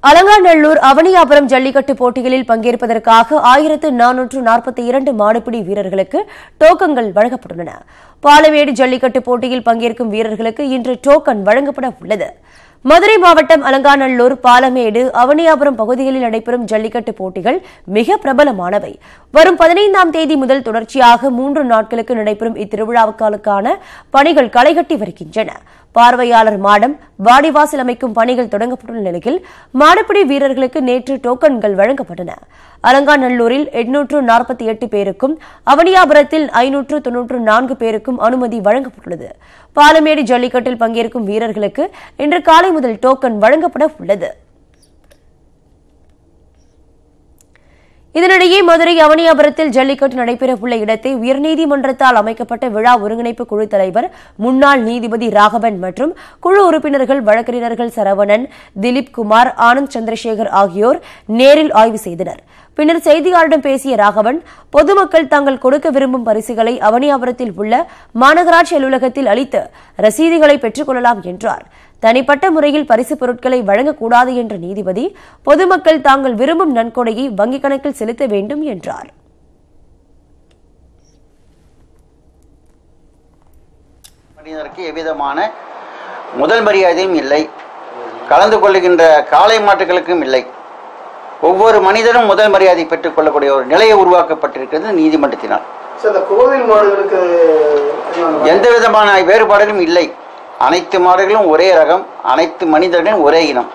அலங்காநல்லூர் அவனியாபுரம் ஜல்லிக்கட்டு போட்டிகளில் பங்கேற்பதற்காக 1442 மாடுபிடி வீரர்களுக்கு டோக்கன்கள் வழங்கப்பட்டுள்ளன. பாலமேடு ஜல்லிக்கட்டு போட்டியில் பங்கேற்கும் வீரர்களுக்கு இன்று டோக்கன் வழங்கப்பட உள்ளது. மதுரை மாவட்டம் அலங்காநல்லூர், பாலமேடு, அவனியாபுரம் பகுதிகளில் நடைபெறும் ஜல்லிக்கட்டு போட்டிகள் மிக பிரபலமானவை. வரும் 15ஆம் தேதி முதல் தொடர்ச்சியாக 3 நாட்களுக்கு நடைபெறும் இத்திருவிழாவுக்கான பணிகள் களைகட்டி வருகின்றன. பார்வையாளர் மாடம், வாடிவாசல் அமைக்கும் பணிகள் தொடங்கப்பட்டுள்ள நிலையில் மாடுபிடி வீரர்களுக்கு நேற்று டோக்கன்கள் வழங்கப்பட்டன. அலங்காநல்லூரில் 848 பேருக்கும், அவனியாபுரத்தில் 594 பேருக்கும் அனுமதி வழங்கப்பட்டுள்ளது. பாலமேடு ஜல்லிக்கட்டில் பங்கேற்கும் வீரர்களுக்கு இன்று காலை முதல் டோக்கன் வழங்கப்பட உள்ளது. இதனிடையே மதுரை அவனியாபுரத்தில் ஜல்லிக்கட்டு நடைபெறவுள்ள இடத்தை உயர்நீதிமன்றத்தால் அமைக்கப்பட்ட விழா ஒருங்கிணைப்பு குழு தலைவர், முன்னாள் நீதிபதி ராகவன் மற்றும் குழு உறுப்பினர்கள், வழக்கறிஞர்கள் சரவணன், திலீப் குமார், ஆனந்த் சந்திரசேகர் ஆகியோர் நேரில் ஆய்வு செய்தனர். பின்னர் செய்தியாளரிடம் பேசிய ராகவன், பொதுமக்கள் தாங்கள் கொடுக்க விரும்பும் பரிசுகளை அவனியாபுரத்தில் உள்ள மாநகராட்சி அலுவலகத்தில் அளித்து ரசீதுகளை பெற்றுக் கொள்ளலாம் என்றார். தனிப்பட்ட முறையில் பரிசுப் பொருட்களை வழங்கக்கூடாது என்ற நீதிபதி, பொதுமக்கள் தாங்கள் விரும்பும் நன்கொடையை வங்கிக் கணக்கில் செலுத்த வேண்டும் என்றார். மனிதருக்கு எவ்விதமான முதல் மரியாதையும் இல்லை, கலந்து கொள்ளுகின்ற காளை மாட்டுகளுக்கும் இல்லை. ஒவ்வொரு மனிதனும் முதல் மரியாதை பெற்றுக் கொள்ளக்கூடிய ஒரு நிலையை உருவாக்கப்பட்டிருக்கிறது நீதிமன்றத்தினால். கோவில் மாடுகளுக்கு எந்த விதமான வேறுபாடுகளும் இல்லை. அனைத்து மாடுகளும் ஒரே ரகம், அனைத்து மனிதர்களும் ஒரே இனம்.